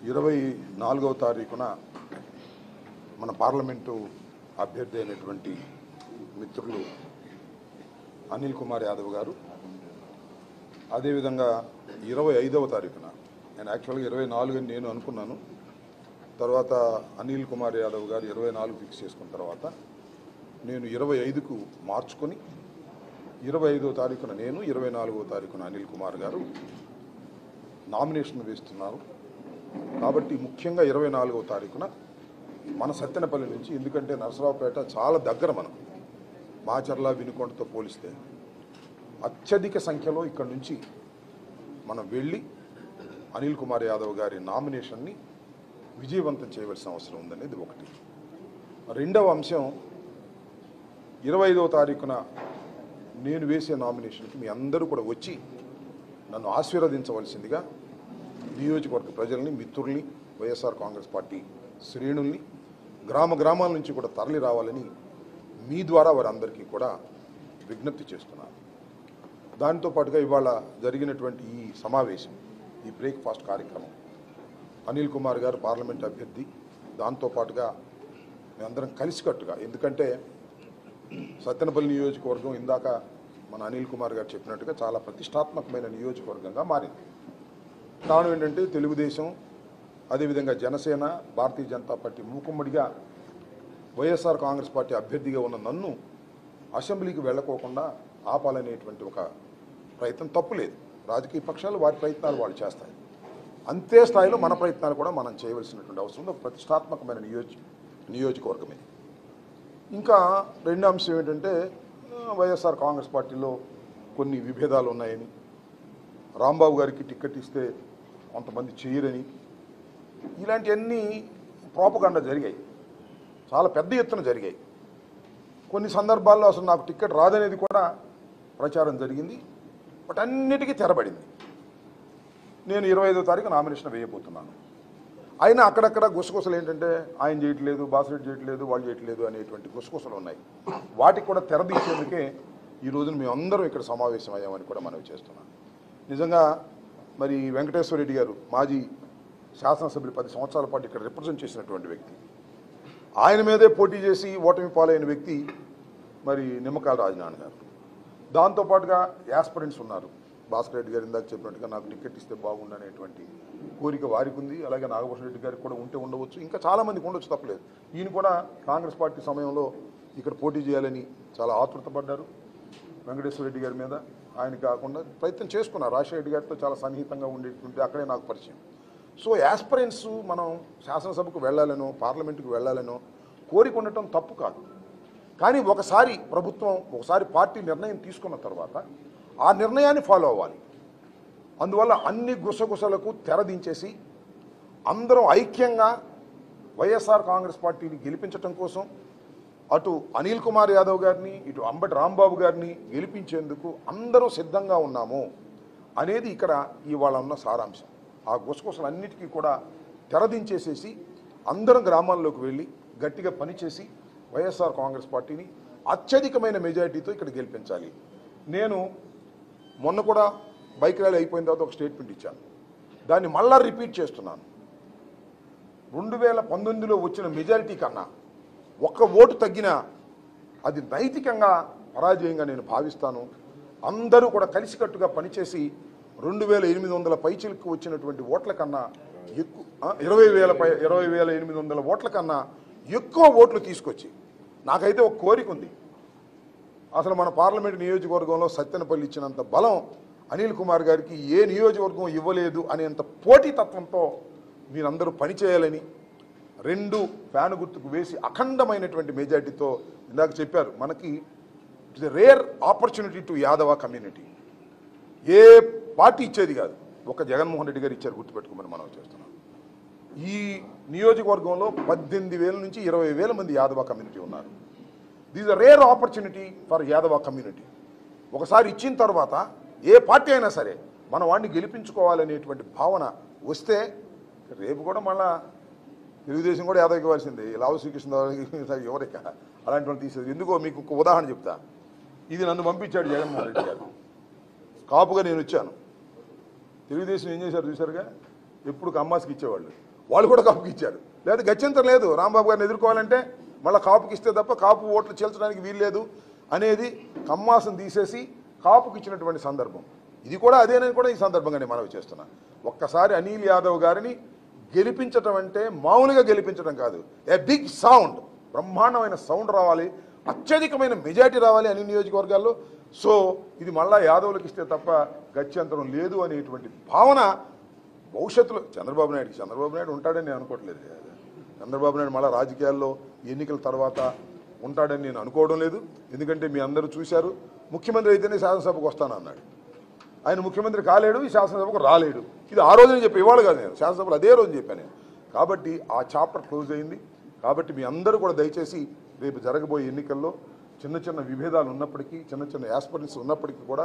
24వ తారీఖున మన పార్లమెంటు అభ్యర్థి అయినటువంటి మిత్రులు అనిల్ కుమార్ యాదవ్ గారు, అదేవిధంగా 25వ తారీఖున నేను యాక్చువల్గా 24 అని నేను అనుకున్నాను. తర్వాత అనిల్ కుమార్ యాదవ్ గారు 24 ఫిక్స్ చేసుకున్న తర్వాత నేను 25కు మార్చుకొని 25వ తారీఖున నేను, 24వ తారీఖున అనిల్ కుమార్ గారు నామినేషన్ వేస్తున్నారు. కాబట్టి ముఖ్యంగా 24వ తారీఖున మన సత్తెనపల్లి నుంచి, ఎందుకంటే నరసరావుపేట చాలా దగ్గర, మనం మాచర్ల వినుకొండతో పోలిస్తే అత్యధిక సంఖ్యలో ఇక్కడి నుంచి మనం వెళ్ళి అనిల్ కుమార్ యాదవ్ గారి నామినేషన్ని విజయవంతం చేయవలసిన అవసరం ఉందనేది ఒకటి. రెండవ అంశం, 25వ తారీఖున నేను వేసే నామినేషన్కి మీ అందరూ కూడా వచ్చి నన్ను ఆశీర్వదించవలసిందిగా నియోజకవర్గ ప్రజల్ని, మిత్రుల్ని, వైఎస్ఆర్ కాంగ్రెస్ పార్టీ శ్రేణుల్ని గ్రామ గ్రామాల నుంచి కూడా తరలి రావాలని మీ ద్వారా వారందరికీ కూడా విజ్ఞప్తి చేస్తున్నాను. దానితో పాటుగా ఇవాళ జరిగినటువంటి ఈ సమావేశం, ఈ బ్రేక్ఫాస్ట్ కార్యక్రమం, అనిల్ కుమార్ గారు పార్లమెంట్ అభ్యర్థి, దాంతోపాటుగా మేమందరం కలిసికట్టుగా, ఎందుకంటే సత్తెనపల్లి నియోజకవర్గం ఇందాక మన అనిల్ కుమార్ గారు చెప్పినట్టుగా చాలా ప్రతిష్టాత్మకమైన నియోజకవర్గంగా మారింది. కారణం ఏంటంటే తెలుగుదేశం, అదేవిధంగా జనసేన, భారతీయ జనతా పార్టీ మూకుమ్మడిగా వైఎస్ఆర్ కాంగ్రెస్ పార్టీ అభ్యర్థిగా ఉన్న నన్ను అసెంబ్లీకి వెళ్ళకోకుండా ఆపాలనేటువంటి ఒక ప్రయత్నం తప్పులేదు. రాజకీయ పక్షాలు వారి ప్రయత్నాలు వాళ్ళు చేస్తాయి. అంతే స్థాయిలో మన ప్రయత్నాలు కూడా మనం చేయవలసినటువంటి అవసరం ఉంది. ప్రతిష్టాత్మకమైన నియోజకవర్గమే. ఇంకా రెండో అంశం ఏంటంటే, వైఎస్ఆర్ కాంగ్రెస్ పార్టీలో కొన్ని విభేదాలు ఉన్నాయని, రాంబాబు గారికి టికెట్ ఇస్తే కొంతమంది చేయరని, ఇలాంటివన్నీ ప్రోపగండా జరిగాయి, చాలా పెద్ద ఎత్తున జరిగాయి. కొన్ని సందర్భాల్లో అసలు నాకు టికెట్ రాదనేది కూడా ప్రచారం జరిగింది. వాటన్నిటికీ తెరబడింది. నేను 25వ తారీఖు నామినేషన్ వేయబోతున్నాను. అయినా అక్కడక్కడ గుసగుసలు ఏంటంటే, ఆయన చేయట్లేదు, బాసిరెడ్డి చేయట్లేదు, వాళ్ళు చేయట్లేదు అనేటువంటి గుసగుసలు ఉన్నాయి. వాటికి కూడా తెరదీసేందుకే ఈ రోజున మేము అందరం ఇక్కడ సమావేశం అయ్యామని కూడా మనవి చేస్తున్నాను. నిజంగా మరి వెంకటేశ్వర రెడ్డి గారు మాజీ శాసనసభ్యులు 10 సంవత్సరాల పాటు ఇక్కడ రిప్రజెంట్ చేసినటువంటి వ్యక్తి, ఆయన మీదే పోటీ చేసి ఓటమి పాలైన వ్యక్తి మరి నిమ్మకాయల రాజనారాయణ గారు. దాంతోపాటుగా యాస్పిరెంట్స్ ఉన్నారు. భాస్కర్ రెడ్డి గారు ఇందాక చెప్పినట్టుగా నాకు టికెట్ ఇస్తే బాగుండనేటువంటి కోరిక వారికి ఉంది. అలాగే నాగభూషణ రెడ్డి గారికి కూడా ఉంటే ఉండవచ్చు, ఇంకా చాలామందికి ఉండొచ్చు, తప్పలేదు. ఈయన కూడా కాంగ్రెస్ పార్టీ సమయంలో ఇక్కడ పోటీ చేయాలని చాలా ఆతృతపడ్డారు. వెంకటేశ్వర రెడ్డి గారి మీద ఆయన కాకుండా ప్రయత్నం చేసుకున్నారు. రాజశేఖర రెడ్డి గారితో చాలా సన్నిహితంగా ఉండేటువంటి అక్కడే నాకు పరిచయం. సో యాస్పిరెంట్స్ మనం శాసనసభకు వెళ్ళాలనో, పార్లమెంటుకు వెళ్ళాలనో కోరిక ఉండటం తప్పు కాదు. కానీ ఒకసారి ప్రభుత్వం, ఒకసారి పార్టీ నిర్ణయం తీసుకున్న తర్వాత ఆ నిర్ణయాన్ని ఫాలో అవ్వాలి. అందువల్ల అన్ని గుసగుసలకు తెరదించేసి అందరం ఐక్యంగా వైఎస్ఆర్ కాంగ్రెస్ పార్టీని గెలిపించడం కోసం అటు అనిల్ కుమార్ యాదవ్ గారిని, ఇటు అంబటి రాంబాబు గారిని గెలిపించేందుకు అందరూ సిద్ధంగా ఉన్నాము అనేది ఇక్కడ ఇవాళ ఉన్న సారాంశం. ఆ గుసగుసలన్నిటికీ కూడా తెరదించేసేసి అందరం గ్రామాల్లోకి వెళ్ళి గట్టిగా పనిచేసి వైఎస్ఆర్ కాంగ్రెస్ పార్టీని అత్యధికమైన మెజారిటీతో ఇక్కడ గెలిపించాలి. నేను మొన్న కూడా బైక్ ర్యాలీ అయిపోయిన తర్వాత ఒక స్టేట్మెంట్ ఇచ్చాను. దాన్ని మళ్ళా రిపీట్ చేస్తున్నాను. 2019లో వచ్చిన మెజారిటీ కన్నా ఒక్క ఓటు తగ్గినా అది నైతికంగా పరాజయంగా నేను భావిస్తాను. అందరూ కూడా కలిసికట్టుగా పనిచేసి 2,800 పైచిలకు వచ్చినటువంటి ఓట్ల కన్నా ఎక్కువ, 20,800 ఓట్ల కన్నా ఎక్కువ ఓట్లు తీసుకొచ్చి, నాకైతే ఒక కోరిక ఉంది. అసలు మన పార్లమెంట్ నియోజకవర్గంలో సత్తెనపల్లి ఇచ్చినంత బలం అనిల్ కుమార్ గారికి ఏ నియోజకవర్గం ఇవ్వలేదు అనేంత పోటీతత్వంతో మీరందరూ పనిచేయాలని 2 ఫ్యాన్ గుర్తుకు వేసి అఖండమైనటువంటి మెజార్టీతో, ఇందాక చెప్పారు మనకి it's a rare opportunity to Yadava community. A party ఇచ్చేది కాదు, ఒక జగన్మోహన్ రెడ్డి గారు ఇచ్చారు, గుర్తుపెట్టుకోమని మనం చేస్తున్నాం. ఈ నియోజకవర్గంలో 18,000 నుంచి 20,000 మంది యాదవ కమ్యూనిటీ ఉన్నారు. This a rare opportunity for Yadava community. ఒకసారి ఇచ్చిన తర్వాత ఏ పార్టీ అయినా సరే మన వాడిని గెలిపించుకోవాలనేటువంటి భావన వస్తే రేపు కూడా మళ్ళా తెలుగుదేశం కూడా యాదవ్కి ఇవ్వాల్సిందే. లావు శ్రీకృష్ణ ఎవరిక అలాంటి వాళ్ళు తీసేది ఎందుకో మీకు ఒక ఉదాహరణ చెప్తా. ఇది నన్ను పంపించాడు జగన్మోహన్ రెడ్డి గారు. కాపుగా నేను వచ్చాను. తెలుగుదేశం ఏం చేశారు చూసారుగా, ఎప్పుడు కమ్మాస్కి ఇచ్చేవాళ్ళు. వాళ్ళు కూడా కాపుకి ఇచ్చారు. లేదా గత్యంతరం లేదు, రాంబాబు గారిని ఎదుర్కోవాలంటే మళ్ళీ కాపుకి ఇస్తే తప్ప కాపు ఓట్లు చీల్చడానికి వీల్లేదు అనేది కమ్మాసం తీసేసి కాపుకి ఇచ్చినటువంటి సందర్భం. ఇది కూడా అదేనని కూడా ఈ సందర్భంగా నేను మనవి చేస్తున్నా. ఒక్కసారి అనిల్ యాదవ్ గారిని గెలిపించటం అంటే మామూలుగా గెలిపించడం కాదు, ఏ బిగ్ సౌండ్, బ్రహ్మాండమైన సౌండ్ రావాలి, అత్యధికమైన మెజారిటీ రావాలి అన్ని నియోజకవర్గాల్లో. సో ఇది మళ్ళా యాదవులకు ఇస్తే తప్ప గత్యంతరం లేదు అనేటువంటి భావన భవిష్యత్తులో చంద్రబాబు నాయుడు ఉంటాడని నేను అనుకోవట్లేదు. చంద్రబాబు నాయుడు మళ్ళీ రాజకీయాల్లో ఎన్నికల తర్వాత ఉంటాడని నేను అనుకోవడం లేదు. ఎందుకంటే మీ అందరూ చూశారు, ముఖ్యమంత్రి అయితేనే శాసనసభకు వస్తానన్నాడు. ఆయన ముఖ్యమంత్రి కాలేడు, ఈ శాసనసభకు రాలేడు. ఇది ఆ రోజునే చెప్పి ఇవాళ కాదు, నేను శాసనసభలో అదే రోజు చెప్పాను నేను. కాబట్టి ఆ చాప్టర్ క్లోజ్ అయింది. కాబట్టి మీ అందరూ కూడా దయచేసి రేపు జరగబోయే ఎన్నికల్లో చిన్న చిన్న విభేదాలు ఉన్నప్పటికీ, చిన్న చిన్న యాస్పిరెంట్స్ ఉన్నప్పటికీ కూడా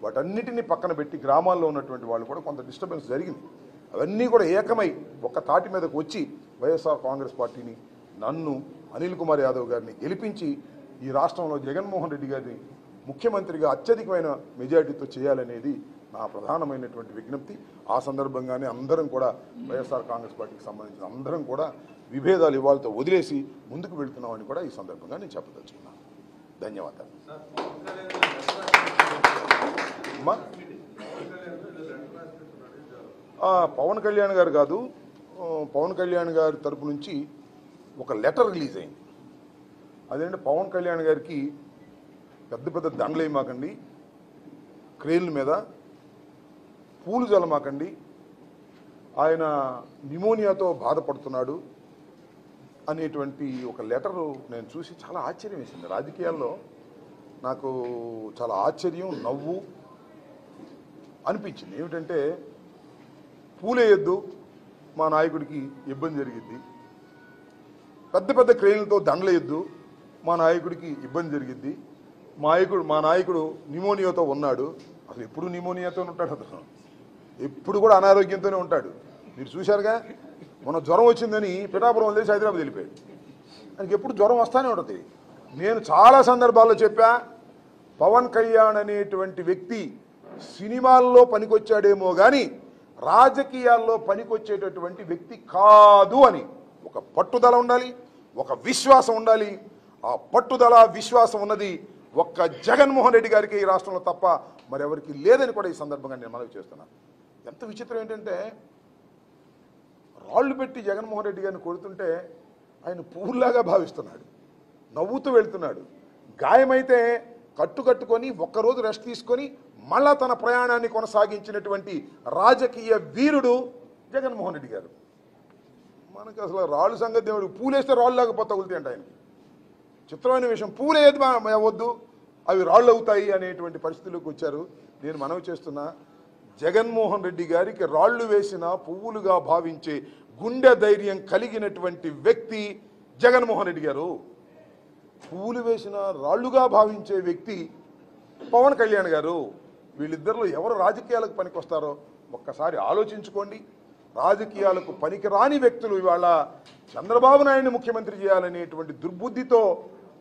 వాటన్నిటినీ పక్కన పెట్టి గ్రామాల్లో ఉన్నటువంటి వాళ్ళు కూడా కొంత డిస్టర్బెన్స్ జరిగింది. అవన్నీ కూడా ఏకమై ఒక్క తాటి మీదకు వచ్చి వైఎస్ఆర్ కాంగ్రెస్ పార్టీని, నన్ను, అనిల్ కుమార్ యాదవ్ గారిని గెలిపించి ఈ రాష్ట్రంలో జగన్మోహన్ రెడ్డి గారిని ముఖ్యమంత్రిగా అత్యధికమైన మెజారిటీతో చేయాలనేది నా ప్రధానమైనటువంటి విజ్ఞప్తి. ఆ సందర్భంగానే అందరం కూడా వైఎస్ఆర్ కాంగ్రెస్ పార్టీకి సంబంధించిన అందరం కూడా విభేదాలు ఇవాళతో వదిలేసి ముందుకు వెళ్తున్నామని కూడా ఈ సందర్భంగా నేను చెప్పదలుచుకున్నాను. ధన్యవాదాలు. పవన్ కళ్యాణ్ గారు కాదు, పవన్ కళ్యాణ్ గారి తరపు నుంచి ఒక లెటర్ రిలీజ్ అయింది. అదేంటే పవన్ కళ్యాణ్ గారికి పెద్ద పెద్ద దండలేమాకండి, క్రేన్ల మీద పూలు జలమాకండి, ఆయన నిమోనియాతో బాధపడుతున్నాడు అనేటువంటి ఒక లెటరు నేను చూసి చాలా ఆశ్చర్యం వేసింది. రాజకీయాల్లో నాకు చాలా ఆశ్చర్యం, నవ్వు అనిపించింది. ఏమిటంటే పూలేయొద్దు, మా నాయకుడికి ఇబ్బంది జరిగిద్ది, పెద్ద పెద్ద క్రేన్లతో దండలేయొద్దు, మా నాయకుడికి ఇబ్బంది జరిగిద్ది, మా నాయకుడు నిమోనియాతో ఉన్నాడు. అసలు ఎప్పుడు నిమోనియాతో ఉంటాడు, అతను ఎప్పుడు కూడా అనారోగ్యంతోనే ఉంటాడు. మీరు చూశారుగా, మొన్న జ్వరం వచ్చిందని పిఠాపురం వదిలేసి హైదరాబాద్ వెళ్ళిపోయాడు. ఆయనకి ఎప్పుడు జ్వరం వస్తూనే ఉంటుంది. నేను చాలా సందర్భాల్లో చెప్పా, పవన్ కళ్యాణ్ అనేటువంటి వ్యక్తి సినిమాల్లో పనికొచ్చాడేమో కానీ రాజకీయాల్లో పనికొచ్చేటటువంటి వ్యక్తి కాదు అని. ఒక పట్టుదల ఉండాలి, ఒక విశ్వాసం ఉండాలి. ఆ పట్టుదల విశ్వాసం ఉన్నది ఒక్క జగన్మోహన్ రెడ్డి గారికి ఈ రాష్ట్రంలో తప్ప మరెవరికి లేదని కూడా ఈ సందర్భంగా నేను మనవి చేస్తున్నాను. ఎంత విచిత్రం ఏంటంటే, రాళ్ళు పెట్టి జగన్మోహన్ రెడ్డి గారిని కొడుతుంటే ఆయన పువ్వులాగా భావిస్తున్నాడు, నవ్వుతూ వెళ్తున్నాడు. గాయమైతే కట్టుకొని ఒక్కరోజు రెస్ట్ తీసుకొని మళ్ళా తన ప్రయాణాన్ని కొనసాగించినటువంటి రాజకీయ వీరుడు జగన్మోహన్ రెడ్డి గారు. మనకు అసలు రాళ్ళు సంగతి దేవుడు, పూలేస్తే రాళ్ళు లాగా తగులుతాయి అంట ఆయనకి. చిత్రమైన విషయం, పూలేది వద్దు, అవి రాళ్ళు అవుతాయి అనేటువంటి పరిస్థితుల్లోకి వచ్చారు. నేను మనవి చేస్తున్నా, జగన్మోహన్ రెడ్డి గారికి రాళ్లు వేసిన పువ్వులుగా భావించే గుండె ధైర్యం కలిగినటువంటి వ్యక్తి జగన్మోహన్ రెడ్డి గారు. పువ్వులు వేసిన రాళ్లుగా భావించే వ్యక్తి పవన్ కళ్యాణ్ గారు. వీళ్ళిద్దరిలో ఎవరు రాజకీయాలకు పనికొస్తారో ఒక్కసారి ఆలోచించుకోండి. రాజకీయాలకు పనికిరాని వ్యక్తులు ఇవాళ చంద్రబాబు నాయుడిని ముఖ్యమంత్రి చేయాలనేటువంటి దుర్బుద్ధితో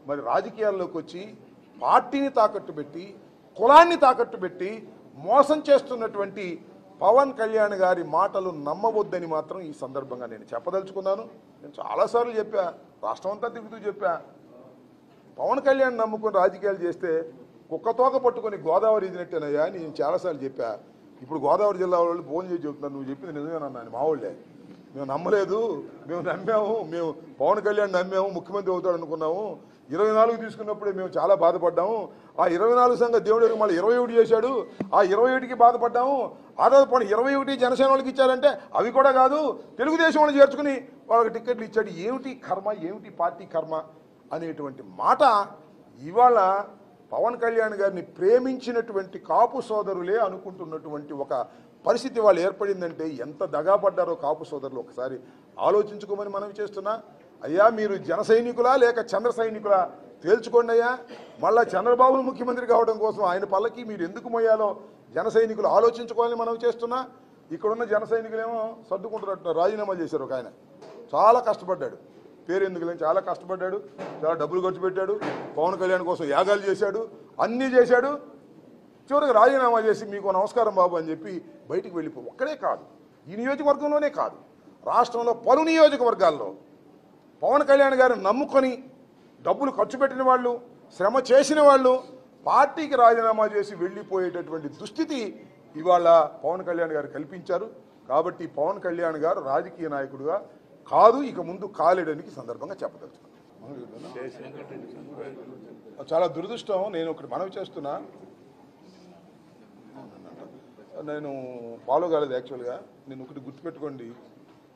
మరి రాజకీయాల్లోకి వచ్చి పార్టీని తాకట్టు పెట్టి, కులాన్ని తాకట్టు పెట్టి మోసం చేస్తున్నటువంటి పవన్ కళ్యాణ్ గారి మాటలు నమ్మవద్దని మాత్రం ఈ సందర్భంగా నేను చెప్పదలుచుకున్నాను. నేను చాలాసార్లు చెప్పా, రాష్ట్రం అంతా తిరుగుతూ చెప్పా, పవన్ కళ్యాణ్ నమ్ముకొని రాజకీయాలు చేస్తే కుక్కతోక పట్టుకొని గోదావరి ఇదినట్టేనయ్యా అని నేను చాలాసార్లు చెప్పా. ఇప్పుడు గోదావరి జిల్లా వాళ్ళు ఫోన్ చేసి చెబుతున్నారు, నువ్వు చెప్పింది నిజమేనన్నా, మా వాళ్ళే, మేము నమ్మలేదు, మేము నమ్మాము, మేము పవన్ కళ్యాణ్ నమ్మాము, ముఖ్యమంత్రి అవుతాడు అనుకున్నాము, 24 తీసుకున్నప్పుడే మేము చాలా బాధపడ్డాము, ఆ 24 సంగతి దేవుడు మళ్ళీ 21 చేశాడు, ఆ 21కి బాధపడ్డాము, ఆ రోజు పోనీ 21 జనసేన వాళ్ళకి ఇచ్చారంటే అవి కూడా కాదు, తెలుగుదేశం వాళ్ళు చేర్చుకుని వాళ్ళకి టికెట్లు ఇచ్చాడు. ఏమిటి కర్మ, ఏమిటి పార్టీ కర్మ అనేటువంటి మాట ఇవాళ పవన్ కళ్యాణ్ గారిని ప్రేమించినటువంటి కాపు సోదరులే అనుకుంటున్నటువంటి ఒక పరిస్థితి వాళ్ళు ఏర్పడిందంటే ఎంత దగాపడ్డారో కాపు సోదరులు ఒకసారి ఆలోచించుకోమని మనవి చేస్తున్నా. అయ్యా, మీరు జన సైనికులా లేక చంద్ర సైనికులా తేల్చుకోండి అయ్యా. మళ్ళా చంద్రబాబును ముఖ్యమంత్రి కావడం కోసం ఆయన పల్లకి మీరు ఎందుకు మోయాలో జన సైనికులు ఆలోచించుకోవాలని మనవి చేస్తున్నా. ఇక్కడున్న జన సైనికులేమో సర్దుకుంటున్నట్టు రాజీనామా చేశారు. ఒక ఆయన చాలా కష్టపడ్డాడు, పేరు ఎందుకు లేని చాలా కష్టపడ్డాడు, చాలా డబ్బులు ఖర్చు పెట్టాడు, పవన్ కళ్యాణ్ కోసం యాగాలు చేశాడు, అన్నీ చేశాడు. చివరికి రాజీనామా చేసి మీకు నమస్కారం బాబు అని చెప్పి బయటికి వెళ్ళిపో. ఒక్కడే కాదు, ఈ నియోజకవర్గంలోనే కాదు, రాష్ట్రంలో పలు నియోజకవర్గాల్లో పవన్ కళ్యాణ్ గారిని నమ్ముకొని డబ్బులు ఖర్చు పెట్టిన వాళ్ళు, శ్రమ చేసిన వాళ్ళు పార్టీకి రాజీనామా చేసి వెళ్ళిపోయేటటువంటి దుస్థితి ఇవాళ పవన్ కళ్యాణ్ గారు కల్పించారు. కాబట్టి పవన్ కళ్యాణ్ గారు రాజకీయ నాయకుడుగా కాదు, ఇక ముందు కాలేడానికి సందర్భంగా చెప్పదలుచుకున్నాను. చాలా దురదృష్టం. నేను ఒకటి మనవి చేస్తున్నా, నేను ఫాలో కాలేదు యాక్చువల్గా. నేను ఒకటి గుర్తుపెట్టుకోండి,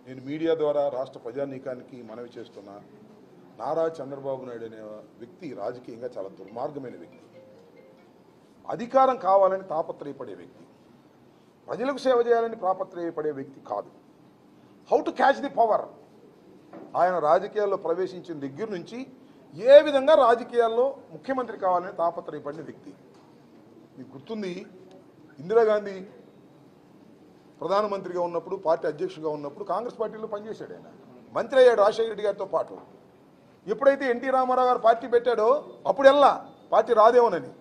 నేను మీడియా ద్వారా రాష్ట్ర ప్రజానీకానికి మనవి చేస్తున్నా, నారా చంద్రబాబు నాయుడు అనే వ్యక్తి రాజకీయంగా చాలా దుర్మార్గమైన వ్యక్తి, అధికారం కావాలని తాపత్రయపడే వ్యక్తి, ప్రజలకు సేవ చేయాలని తాపత్రయపడే వ్యక్తి కాదు. How to catch the power. ఆయన రాజకీయాల్లో ప్రవేశించిన దగ్గర నుంచి ఏ విధంగా రాజకీయాల్లో ముఖ్యమంత్రి కావాలని తాపత్రయపడిన వ్యక్తి. మీకు గుర్తుంది, ఇందిరాగాంధీ ప్రధానమంత్రిగా ఉన్నప్పుడు, పార్టీ అధ్యక్షుడిగా ఉన్నప్పుడు కాంగ్రెస్ పార్టీలో పనిచేశాడు. ఆయన మంత్రి అయ్యాడు రాజశేఖర రెడ్డి గారితో పాటు. ఎప్పుడైతే ఎన్టీ రామారావు గారు పార్టీ పెట్టాడో అప్పుడు వెళ్ళా పార్టీ రాదేమోనని,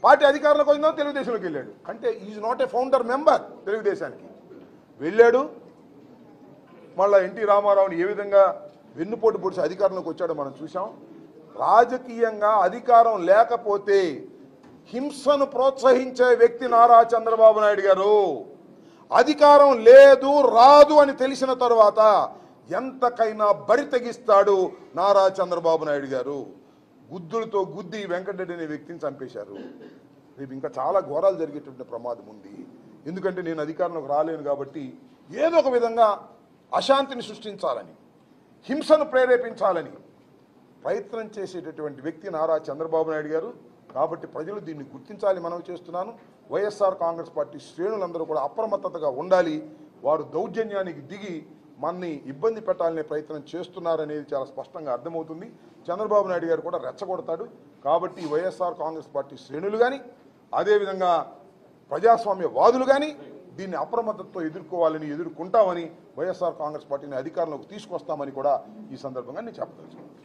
పార్టీ అధికారంలోకి వచ్చిందో తెలుగుదేశంలోకి వెళ్ళాడు. అంటే is not a founder member. తెలుగుదేశానికి వెళ్ళాడు, మళ్ళీ ఎన్టీ రామారావుని ఏ విధంగా వెన్నుపోటు పొడిచి అధికారంలోకి వచ్చాడో మనం చూసాం. రాజకీయంగా అధికారం లేకపోతే హింసను ప్రోత్సహించే వ్యక్తి నారా చంద్రబాబు నాయుడు గారు. అధికారం లేదు, రాదు అని తెలిసిన తర్వాత ఎంతకైనా బరి తెగిస్తాడు నారా చంద్రబాబు నాయుడు గారు. గుద్దులతో గుద్ది వెంకటరెడ్డి అనే వ్యక్తిని చంపేశారు. రేపు ఇంకా చాలా ఘోరాలు జరిగేటువంటి ప్రమాదం ఉంది. ఎందుకంటే నేను అధికారంలోకి రాలేను కాబట్టి ఏదో ఒక విధంగా అశాంతిని సృష్టించాలని, హింసను ప్రేరేపించాలని ప్రయత్నం చేసేటటువంటి వ్యక్తి నారా చంద్రబాబు నాయుడు గారు. కాబట్టి ప్రజలు దీన్ని గుర్తించాలి మనవి చేస్తున్నాను. వైఎస్ఆర్ కాంగ్రెస్ పార్టీ శ్రేణులందరూ కూడా అప్రమత్తతగా ఉండాలి. వారు దౌర్జన్యానికి దిగి మనని ఇబ్బంది పెట్టాలనే ప్రయత్నం చేస్తున్నారనేది చాలా స్పష్టంగా అర్థమవుతుంది. చంద్రబాబు నాయుడు గారు కూడా రెచ్చగొడతాడు. కాబట్టి వైఎస్ఆర్ కాంగ్రెస్ పార్టీ శ్రేణులు కానీ, అదేవిధంగా ప్రజాస్వామ్యవాదులు కానీ దీన్ని అప్రమత్తతో ఎదుర్కోవాలని, ఎదుర్కొంటామని, వైఎస్ఆర్ కాంగ్రెస్ పార్టీని అధికారంలోకి తీసుకొస్తామని కూడా ఈ సందర్భంగా నేను చెప్పదలుచుకున్నాను.